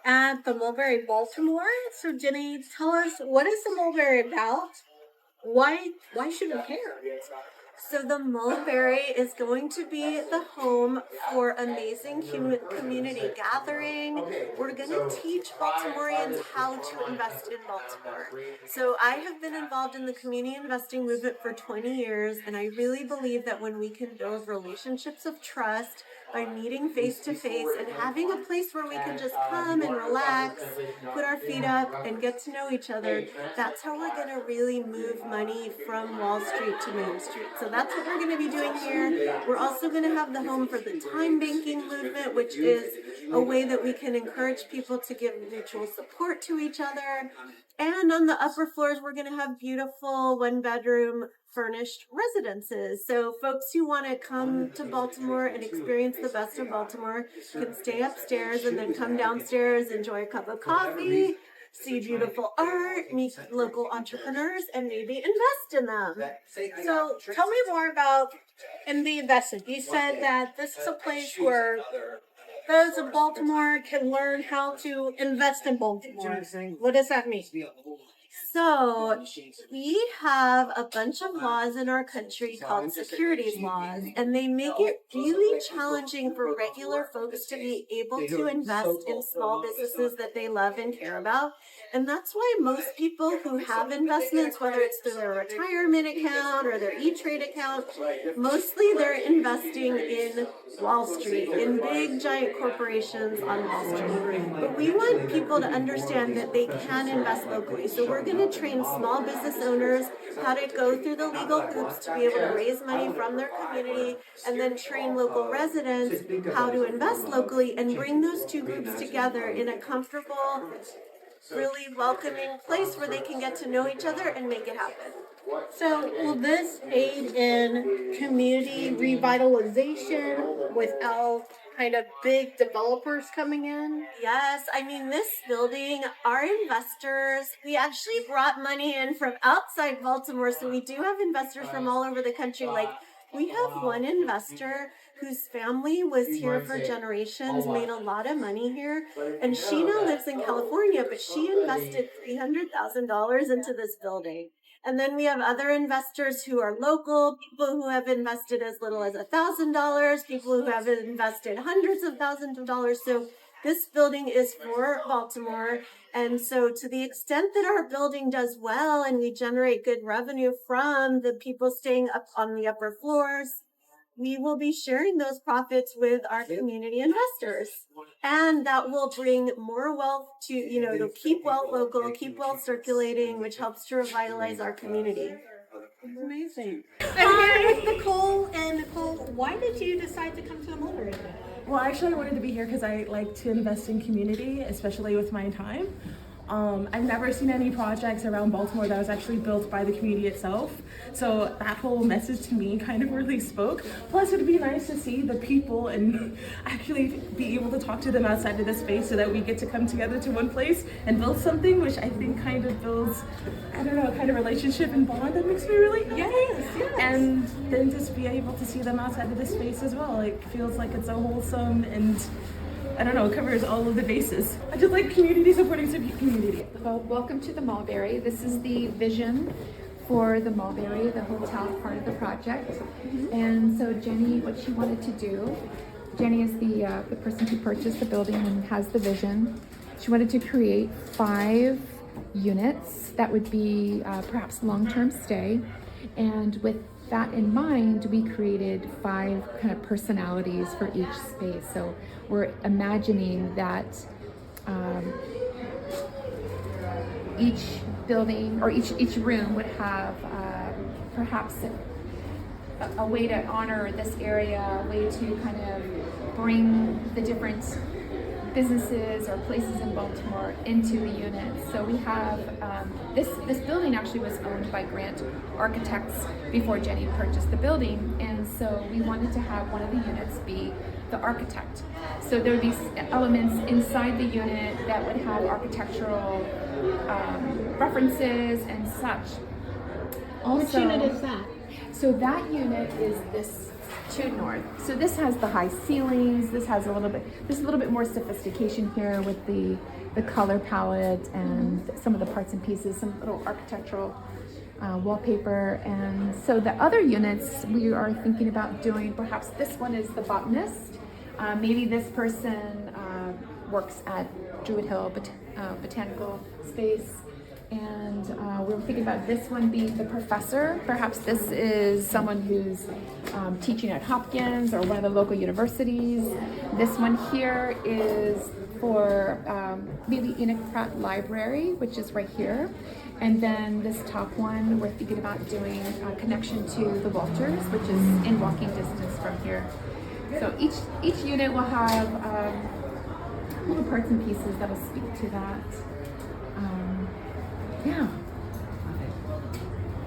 at the Mulberry, Baltimore. So Jenny, tell us, what is the Mulberry about? Why should we care? So the Mulberry is going to be the home for amazing community gathering. We're going to teach Baltimoreans how to invest in Baltimore. So I have been involved in the community investing movement for 20 years, and I really believe that when we can build relationships of trust by meeting face to face and having a place where we can just come and relax, put our feet up, and get to know each other, that's how we're going to really move money from Wall Street to Main Street. So that's what we're going to be doing here. We're also going to have the home for the time banking movement, which is a way that we can encourage people to give mutual support to each other. And on the upper floors, we're going to have beautiful one-bedroom furnished residences. So folks who want to come to Baltimore and experience the best of Baltimore can stay upstairs and then come downstairs, enjoy a cup of coffee, see beautiful art, meet local entrepreneurs, and maybe invest in them. So tell me more about in the investment. You said that this is a place where those in Baltimore can learn how to invest in Baltimore. What does that mean? So we have a bunch of laws in our country called securities laws, and they make it really challenging for regular folks to be able to invest in small businesses that they love and care about. And that's why most people who have investments, whether it's through their retirement account or their E-Trade account, mostly they're investing in Wall Street, in big giant corporations on Wall Street. But we want people to understand that they can invest locally. So we're going to train small business owners how to go through the legal hoops to be able to raise money from their community, and then train local residents how to invest locally and bring those two groups together in a comfortable, really welcoming place where they can get to know each other and make it happen. So will this aid in community revitalization without kind of big developers coming in? Yes, I mean, this building, our investors, we actually brought money in from outside Baltimore, so we do have investors from all over the country. Like, we have one investor whose family was here for generations, made a lot of money here, and she now lives in California, but she invested $300,000 into this building. And then we have other investors who are local, people who have invested as little as $1,000, people who have invested hundreds of thousands of dollars. So this building is for Baltimore. And so to the extent that our building does well and we generate good revenue from the people staying up on the upper floors, we will be sharing those profits with our community investors. And that will bring more wealth to, it'll keep wealth local, keep wealth circulating, which helps to revitalize our community. Amazing. I'm here with Nicole. And Nicole, why did you decide to come to the Mulberry? Well, actually, I wanted to be here because I like to invest in community, especially with my time. I've never seen any projects around Baltimore that was actually built by the community itself. So that whole message to me kind of really spoke. Plus, it'd be nice to see the people and actually be able to talk to them outside of the space so that we get to come together to one place and build something, which I think kind of builds, kind of relationship and bond that makes me really happy. Yes. And then just be able to see them outside of the space as well. It feels like it's so wholesome and covers all of the bases. I just like community supporting community. Well, welcome to the Mulberry. This is the vision for the Mulberry, the hotel part of the project. And so Jenny, what she wanted to do, Jenny is the person who purchased the building and has the vision. She wanted to create 5 units that would be perhaps long-term stay. And with that in mind, we created 5 kind of personalities for each space. So we're imagining that each building or each room would have perhaps a way to honor this area, a way to kind of bring the different businesses or places in Baltimore into the units. So we have this building actually was owned by Grant Architects before Jenny purchased the building, and so we wanted to have one of the units be the architect. So there would be elements inside the unit that would have architectural references and such. Which unit is that? So that unit is this 2 North. So this has the high ceilings. This has there's a little bit more sophistication here with the color palette and some of the parts and pieces, some little architectural wallpaper. And so the other units we are thinking about doing, perhaps this one is the botanist. Maybe this person works at Druid Hill Botanical Space. And we were thinking about this one being the professor. Perhaps this is someone who's teaching at Hopkins or one of the local universities. This one here is for maybe Enoch Pratt Library, which is right here. And then this top one, we're thinking about doing a connection to the Walters, which is in walking distance from here. So each unit will have little parts and pieces that will speak to that. Yeah.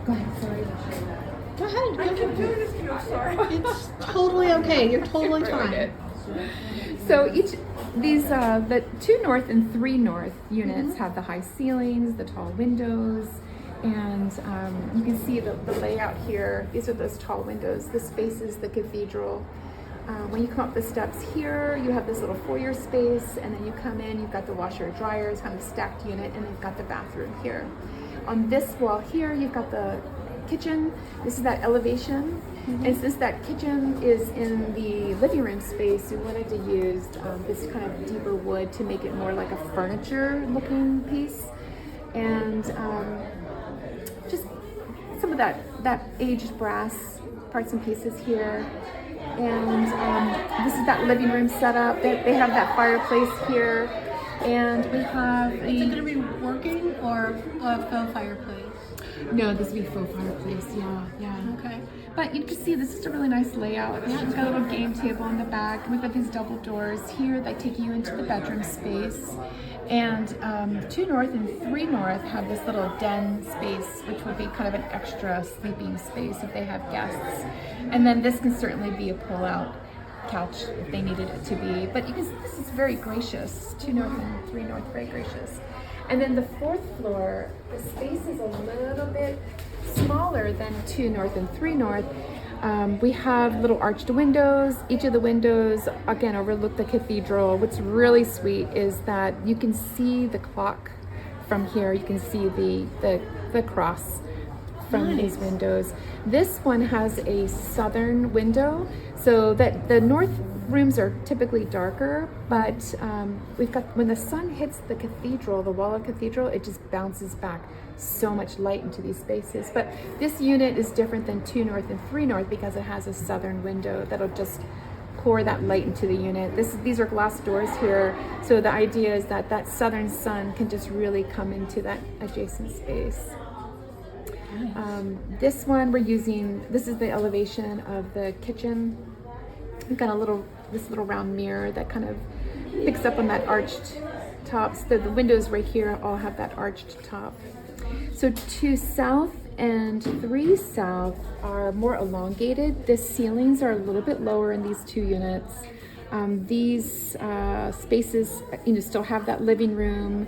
Go ahead, sorry. Go ahead. Sorry. It's totally okay. You're totally fine. So the 2 North and 3 North units have the high ceilings, the tall windows, and you can see the layout here. These are those tall windows. This faces the cathedral. When you come up the steps here, you have this little foyer space, and then you come in, you've got the washer dryer, it's kind of a stacked unit, and you've got the bathroom here. On this wall here, you've got the kitchen. This is that elevation. And since that kitchen is in the living room space, we wanted to use this kind of deeper wood to make it more like a furniture looking piece. And just some of that aged brass parts and pieces here. And this is that living room setup. They have that fireplace here, and we have Is it going to be working or a faux fireplace? No, this would be faux fireplace. Yeah. Okay. But you can see this is a really nice layout. We've got a little game table in the back. We've got these double doors here that take you into the bedroom space. And 2 North and 3 North have this little den space, which would be kind of an extra sleeping space if they have guests. And then this can certainly be a pull-out couch if they needed it to be. But you can see this is very gracious. 2 North and 3 North, very gracious. And then the 4th floor, the space is a little bit smaller than 2 North and 3 North. We have little arched windows. Each of the windows, again, overlook the cathedral. What's really sweet is that you can see the clock from here. You can see the cross from these windows. This one has a southern window, so that the north rooms are typically darker, but we've got, when the sun hits the cathedral, the wall of cathedral, it just bounces back so much light into these spaces. But this unit is different than 2 North and 3 North because it has a southern window that'll just pour that light into the unit. These are glass doors here, so the idea is that that southern sun can just really come into that adjacent space. This one this is the elevation of the kitchen. We've got this little round mirror that kind of picks up on that arched tops. The windows right here all have that arched top. So 2 South and 3 South are more elongated. The ceilings are a little bit lower in these 2 units. These spaces, still have that living room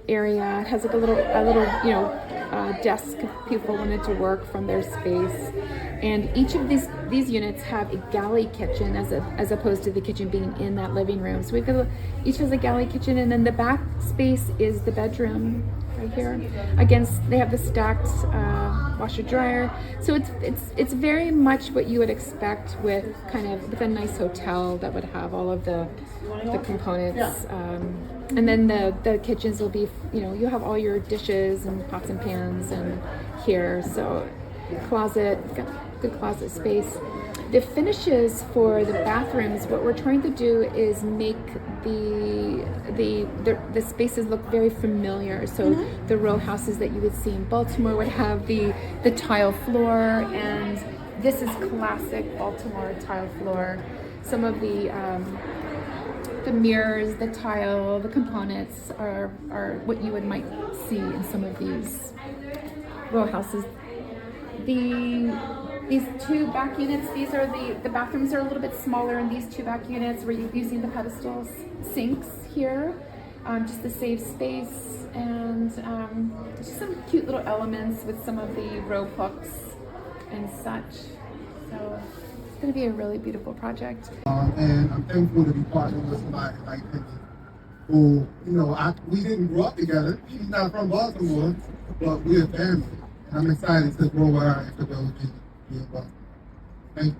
area. It has like a little desk if people wanted to work from their space. And each of these units have a galley kitchen as opposed to the kitchen being in that living room. So each has a galley kitchen, and then the back space is the bedroom right here. Again, they have the stacked washer dryer. So it's very much what you would expect with a nice hotel that would have all of the components. And then the kitchens will be, you have all your dishes and pots and pans and here. So closet, got good closet space. The finishes for the bathrooms, what we're trying to do is make the spaces look very familiar. So the row houses that you would see in Baltimore would have the tile floor, and this is classic Baltimore tile floor. Some of the mirrors, the tile, the components are what you might see in some of these row houses. These 2 back units, these are the bathrooms are a little bit smaller in these 2 back units. We're using the pedestals, sinks here, just to save space, and just some cute little elements with some of the row hooks and such. So going to be a really beautiful project. And I'm thankful to be partnering with somebody like him, who, we didn't grow up together. She's not from Baltimore, but we're family. And I'm excited to grow her and to build here in Baltimore. Thank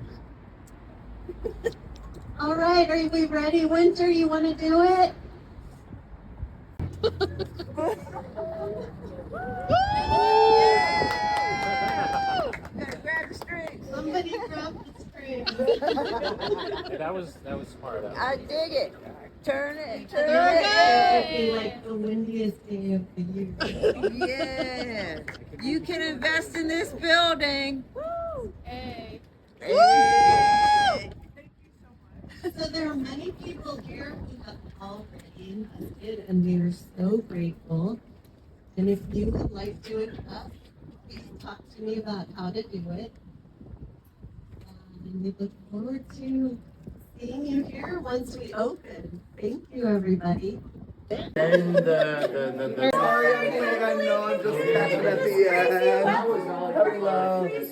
you. All right, are we ready? Winter, you want to do it? Somebody grab the string. That was smart. I dig it. Turn it. It would be like the windiest day of the year. Yeah. You can invest in this building. Woo. Hey. Hey. So there are many people here who have already invested, and we are so grateful. And if you would like to invest, please talk to me about how to do it. And we look forward to seeing you here once we open. Thank you, everybody. And the sorry, I know I'm just catching at the end. Hello. This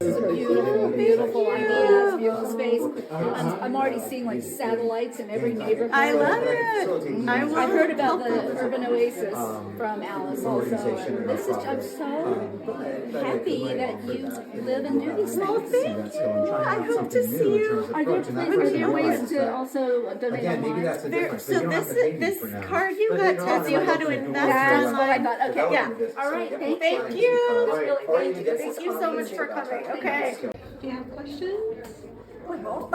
is a beautiful, beautiful idea, beautiful space. I'm already seeing like satellites in every neighborhood. I love it. I heard about the urban oasis from Alice also. And this is, I'm so happy that you live and do these things. Thank you. I hope to see you. Are there ways to also donate Again, maybe online? that's the difference. So this card you got tells you how to invest That's what I online. thought. Okay, Yeah. All right, thank Thank you. you. Thank you so much for coming. Okay. Do you have questions? Well,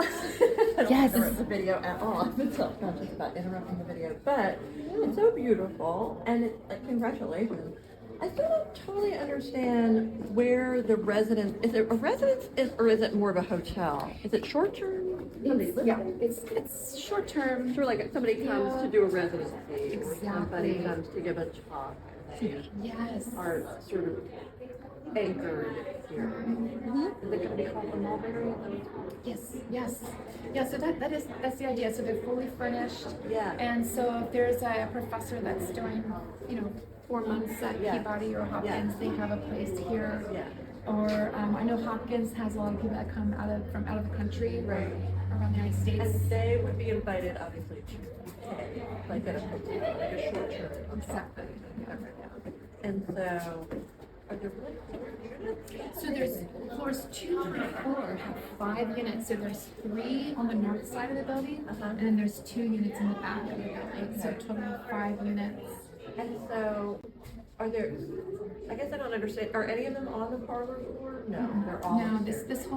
Yes. interrupt the video at all. I'm self-conscious about interrupting the video, but it's so beautiful, and congratulations. I still don't totally understand where the residence, is it a residence or is it more of a hotel? Is it short-term? It's short term. Sure, like somebody comes to do a residency, or somebody Exactly. comes to give a talk, Yes. are sort of anchored here. Is it going to be called the Mulberry? Yes. Yeah, so that's the idea. So they're fully furnished. Yeah. And so if there's a professor that's doing, 4 months at Yeah. Peabody or Hopkins, they have a place here. Yeah. Or I know Hopkins has a lot of people that come from out of the country, Right. around the United States. And they would be invited, obviously, to stay, like at a hotel, like a short term. Exactly. And so, are there really 4 units? So there's floors 2 through 4 have 5 units. So there's 3 on the north side of the building, and then there's 2 units in the back of the building. So a total of 5 units. And so, are there, I guess I don't understand, are any of them on the parlor floor? No, they're all. No, this is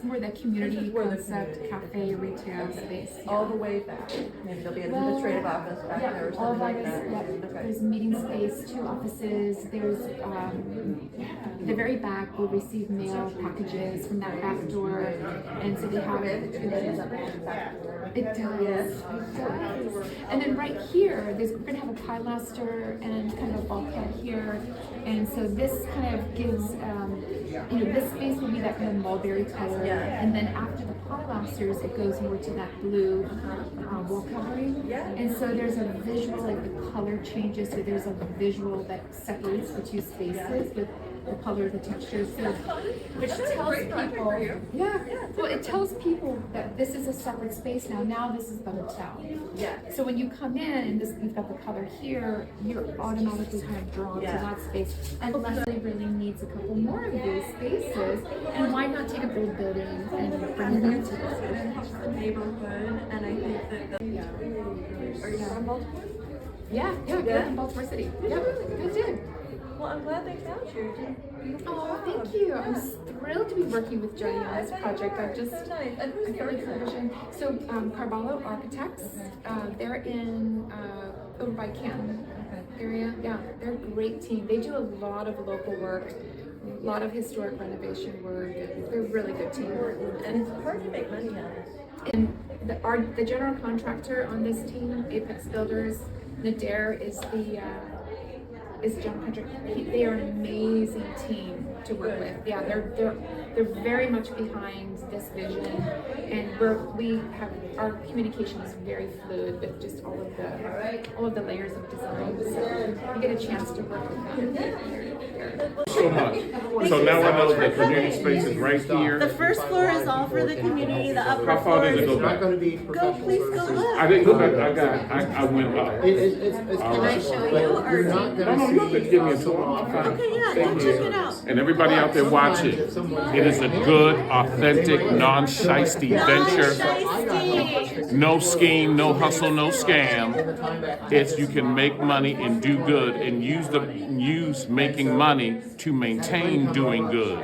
more the community This is where the concept, cafe, retail space. All the way back. Maybe there'll be an administrative office back there or all something like that. Yep. Okay. There's meeting space, 2 offices. There's the very back will receive mail packages from that back door, and so they have it. It does. And then right here, we're gonna have a pilaster and kind of a bulkhead here, and so this kind of gives, this space will be that kind of mulberry color, and then after the pilasters, it goes more to that blue wall covering. And so there's a visual, like the color changes, so there's a visual that separates the 2 spaces with the color, the texture, so, which tells people, well, it tells people that this is a separate space now. Now this is the hotel. Yeah. So when you come in and we've got the color here, you're automatically kind of drawn to that space. Unless it really needs a couple more of these spaces, and why not take a big building and bring it into The neighborhood, and I think that are you from Baltimore? Yeah, we're in Baltimore City. Yep, I did. Well, I'm glad they found you. Oh, thank you. I'm thrilled to be working with Jenny on this project. I'm just So nice. And who's I feel like your vision. So Carvalho Architects, they're in over by Canton area. Yeah, they're a great team. They do a lot of local work, a lot of historic renovation work. They're a really good team. And it's hard to make money out of this. And the general contractor on this team, Apex Builders, Nader is the general contractor. They are an amazing team. to work with. Yeah, they're very much behind this vision, and we have our communication is very fluid with just all of the layers of design. So you get a chance to work with them. So much. So now I know that community space is right here. The first floor is all for the community. The upper How far floor does it is. go back? Go, please go look. I didn't go back. I went up. Can I show you? Or No, you have to give me a tour. I'm fine. okay, yeah, Thank go you. check it out. And everybody out there watching, it is a good, authentic, non-shiesty venture. Shiesty. No scheme, no hustle, no scam. It's you can make money and do good and use making money to maintain doing good.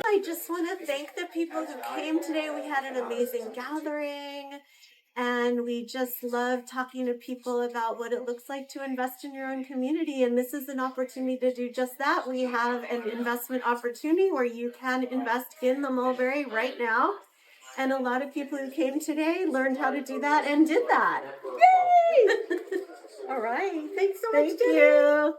I just want to thank the people who came today. We had an amazing gathering, and we just love talking to people about what it looks like to invest in your own community. And this is an opportunity to do just that. We have an investment opportunity where you can invest in the Mulberry right now. And a lot of people who came today learned how to do that and did that. Yay! All right. Thanks so much, Jenny. Thank you.